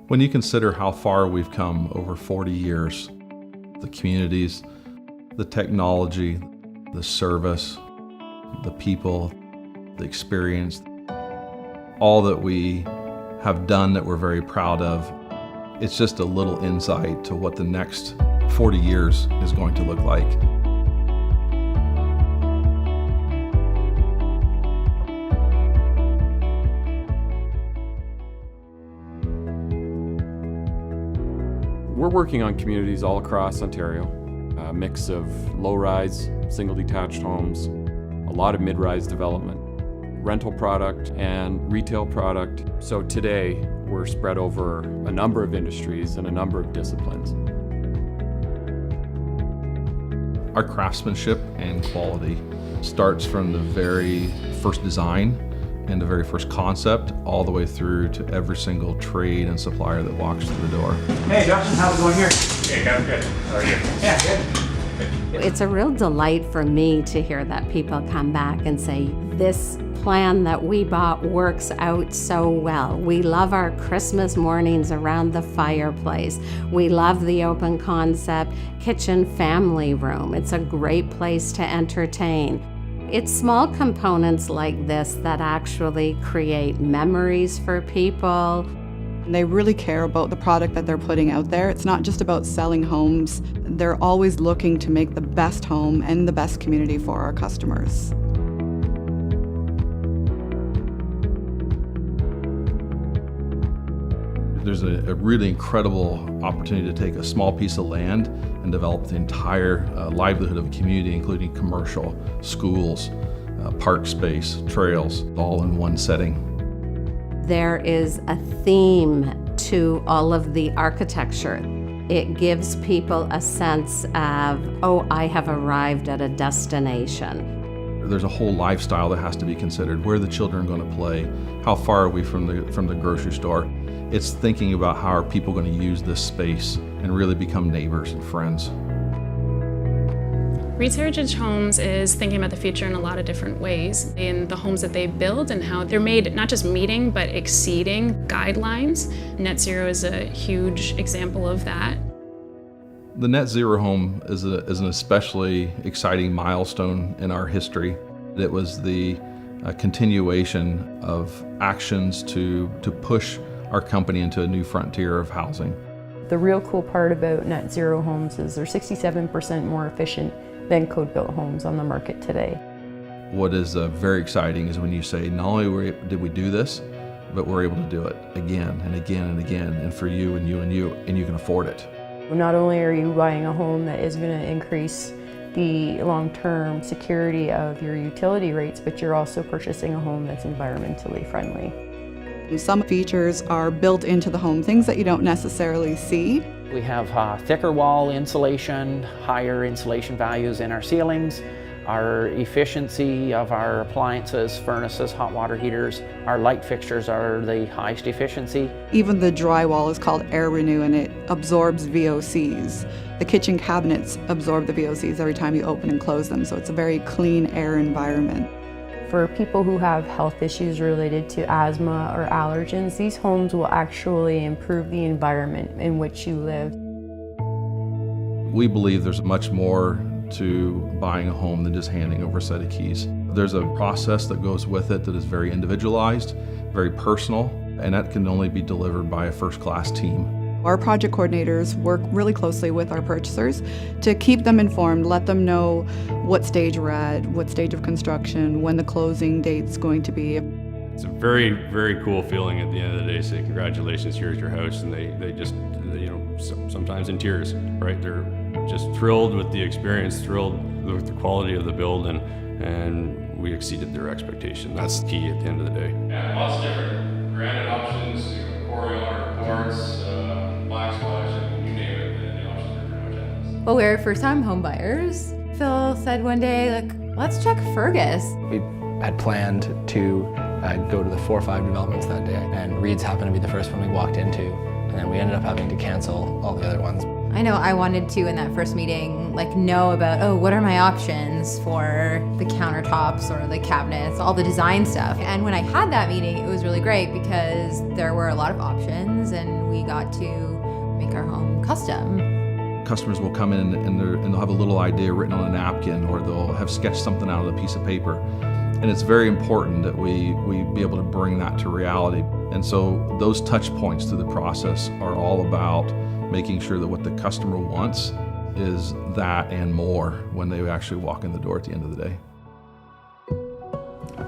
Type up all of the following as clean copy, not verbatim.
When you consider how far we've come over 40 years, the communities, the technology, the service, the people, the experience, all that we have done that we're very proud of, it's just a little insight to what the next 40 years is going to look like. We're working on communities all across Ontario, a mix of low-rise, single-detached homes, a lot of mid-rise development, rental product, and retail product. So today, we're spread over a number of industries and a number of disciplines. Our craftsmanship and quality starts from the very first design and the very first concept all the way through to every single trade and supplier that walks through the door. Hey Justin, how's it going here? Hey, I'm good. How are you? Yeah, good. It's a real delight for me to hear that people come back and say, this plan that we bought works out so well. We love our Christmas mornings around the fireplace. We love the open concept kitchen family room. It's a great place to entertain. It's small components like this that actually create memories for people. They really care about the product that they're putting out there. It's not just about selling homes. They're always looking to make the best home and the best community for our customers. There's a really incredible opportunity to take a small piece of land and develop the entire livelihood of a community, including commercial, schools, park space, trails, all in one setting. There is a theme to all of the architecture. It gives people a sense of, oh, I have arrived at a destination. There's a whole lifestyle that has to be considered. Where are the children going to play? How far are we from the grocery store? It's thinking about how are people going to use this space and really become neighbors and friends. Reid's Heritage Homes is thinking about the future in a lot of different ways in the homes that they build and how they're made not just meeting but exceeding guidelines. Net zero is a huge example of that. The Net Zero home is an especially exciting milestone in our history. It was the continuation of actions to push our company into a new frontier of housing. The real cool part about Net Zero homes is they're 67% more efficient than code-built homes on the market today. What is very exciting is when you say, not only did we do this, but we're able to do it again and again and again, and for you and you and you, and you can afford it. Not only are you buying a home that is going to increase the long-term security of your utility rates, but you're also purchasing a home that's environmentally friendly. Some features are built into the home, things that you don't necessarily see. We have thicker wall insulation, higher insulation values in our ceilings. Our efficiency of our appliances, furnaces, hot water heaters, our light fixtures are the highest efficiency. Even the drywall is called Air Renew and it absorbs VOCs. The kitchen cabinets absorb the VOCs every time you open and close them, so it's a very clean air environment. For people who have health issues related to asthma or allergens, these homes will actually improve the environment in which you live. We believe there's much more to buying a home than just handing over a set of keys. There's a process that goes with it that is very individualized, very personal, and that can only be delivered by a first-class team. Our project coordinators work really closely with our purchasers to keep them informed, let them know what stage we're at, what stage of construction, when the closing date's going to be. It's a very, very cool feeling at the end of the day. Say, congratulations, here's your house, and they just, you know, sometimes in tears, right? They're just thrilled with the experience, thrilled with the quality of the build, and we exceeded their expectation. That's the key at the end of the day. Yeah, lots of different granite options, Coreol quartz, backsplash, you name it, the options are pretty much endless. Well, we were first-time home buyers. Phil said one day, like, let's check Fergus. We had planned to go to the 4 or 5 developments that day, and Reid's happened to be the first one we walked into, and then we ended up having to cancel all the other ones. I know I wanted to, in that first meeting, like know about, oh, what are my options for the countertops or the cabinets, all the design stuff. And when I had that meeting, it was really great because there were a lot of options and we got to make our home custom. Customers will come in and they'll have a little idea written on a napkin, or they'll have sketched something out of a piece of paper. And it's very important that we be able to bring that to reality. And so those touch points through the process are all about making sure that what the customer wants is that and more when they actually walk in the door at the end of the day.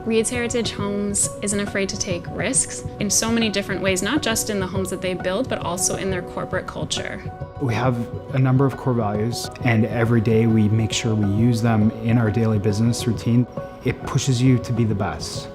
Reid's Heritage Homes isn't afraid to take risks in so many different ways, not just in the homes that they build, but also in their corporate culture. We have a number of core values, and every day we make sure we use them in our daily business routine. It pushes you to be the best.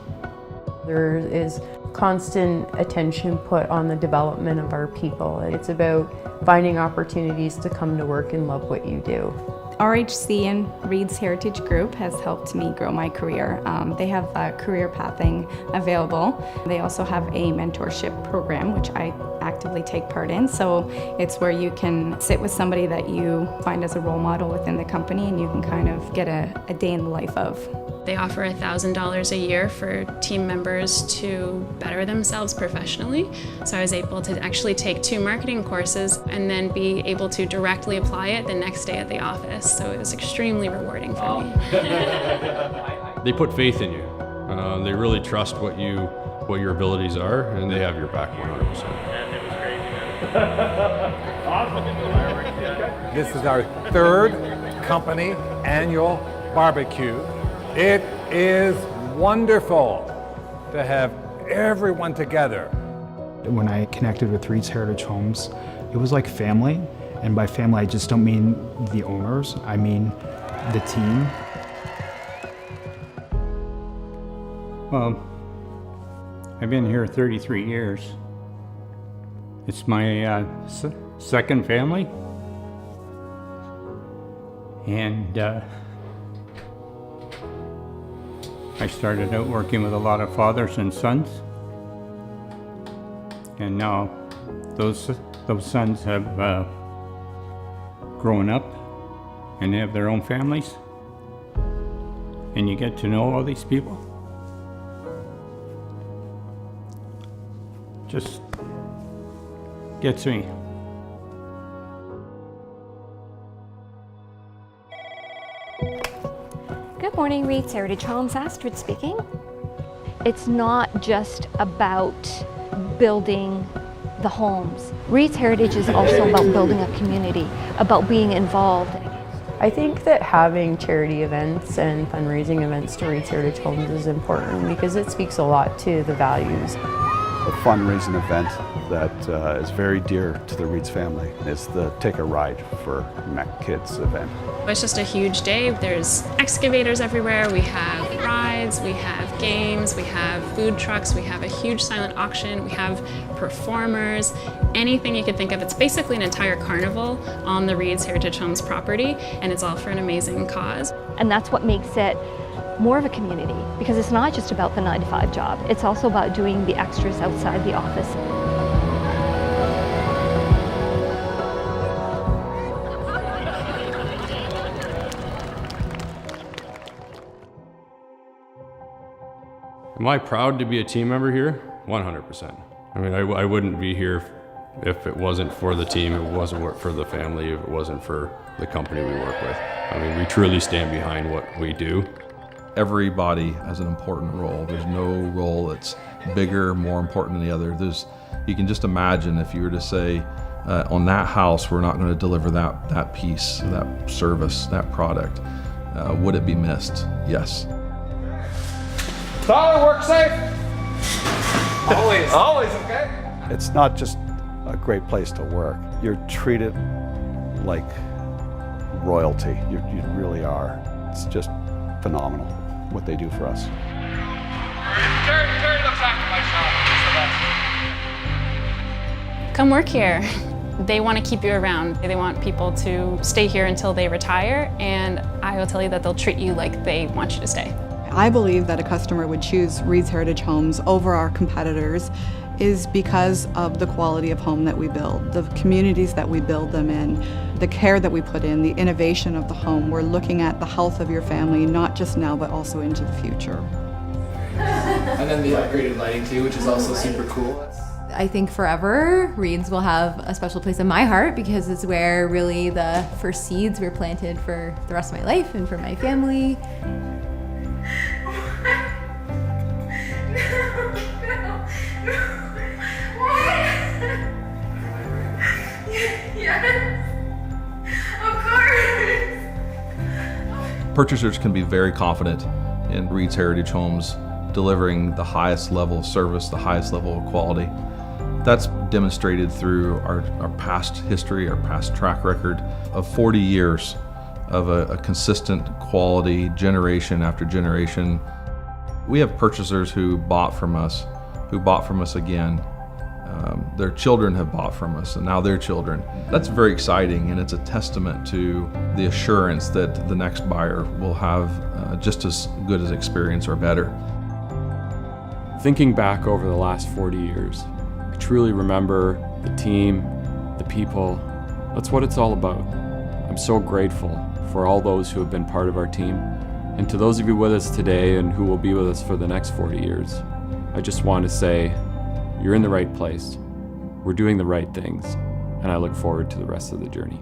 There is constant attention put on the development of our people. It's about finding opportunities to come to work and love what you do. RHC and Reid's Heritage Group has helped me grow my career. They have career pathing available. They also have a mentorship program, which I actively take part in. So it's where you can sit with somebody that you find as a role model within the company, and you can kind of get a day in the life of. They offer $1,000 a year for team members to better themselves professionally. So I was able to actually take 2 marketing courses and then be able to directly apply it the next day at the office. So it was extremely rewarding for me. They put faith in you. They really trust what your abilities are, and they have your back 100%. This is our 3rd company annual barbecue. It is wonderful to have everyone together. When I connected with Reid's Heritage Homes, it was like family. And by family, I just don't mean the owners, I mean the team. Well, I've been here 33 years. It's my second family. And I started out working with a lot of fathers and sons. And now those sons have grown up and they have their own families. And you get to know all these people. Just gets me. Good morning, Reid's Heritage Homes. Astrid speaking. It's not just about building the homes. Reid's Heritage is also about building a community, about being involved. I think that having charity events and fundraising events to Reid's Heritage Homes is important because it speaks a lot to the values. A fundraising event that is very dear to the Reid's family is the Take a Ride for Mech Kids event. It's just a huge day. There's excavators everywhere. We have rides, we have games, we have food trucks, we have a huge silent auction, we have performers, anything you could think of. It's basically an entire carnival on the Reid's Heritage Homes property, and it's all for an amazing cause. And that's what makes it more of a community, because it's not just about the 9-to-5 job. It's also about doing the extras outside the office. Am I proud to be a team member here? 100%. I mean, I wouldn't be here if it wasn't for the team, if it wasn't for the family, if it wasn't for the company we work with. I mean, we truly stand behind what we do. Everybody has an important role. There's no role that's bigger, more important than the other. You can just imagine if you were to say, on that house, we're not going to deliver that piece, that service, that product. Would it be missed? Yes. Tyler, work safe? Always. Always, okay? It's not just a great place to work. You're treated like royalty. You really are. It's just phenomenal what they do for us. Terry looks after my shop. He's the best. Come work here. They want to keep you around. They want people to stay here until they retire, and I will tell you that they'll treat you like they want you to stay. I believe that a customer would choose Reid's Heritage Homes over our competitors is because of the quality of home that we build, the communities that we build them in, the care that we put in, the innovation of the home. We're looking at the health of your family, not just now, but also into the future. And then the upgraded lighting too, which is also super cool. I think forever, Reid's will have a special place in my heart because it's where really the first seeds were planted for the rest of my life and for my family. Purchasers can be very confident in Reid's Heritage Homes delivering the highest level of service, the highest level of quality. That's demonstrated through our past history, our past track record of 40 years of a consistent quality generation after generation. We have purchasers who bought from us again. Their children have bought from us, and now their children. That's very exciting, and it's a testament to the assurance that the next buyer will have just as good as experience or better. Thinking back over the last 40 years, I truly remember the team, the people. That's what it's all about. I'm so grateful for all those who have been part of our team, and to those of you with us today and who will be with us for the next 40 years. I just want to say, you're in the right place. We're doing the right things, and I look forward to the rest of the journey.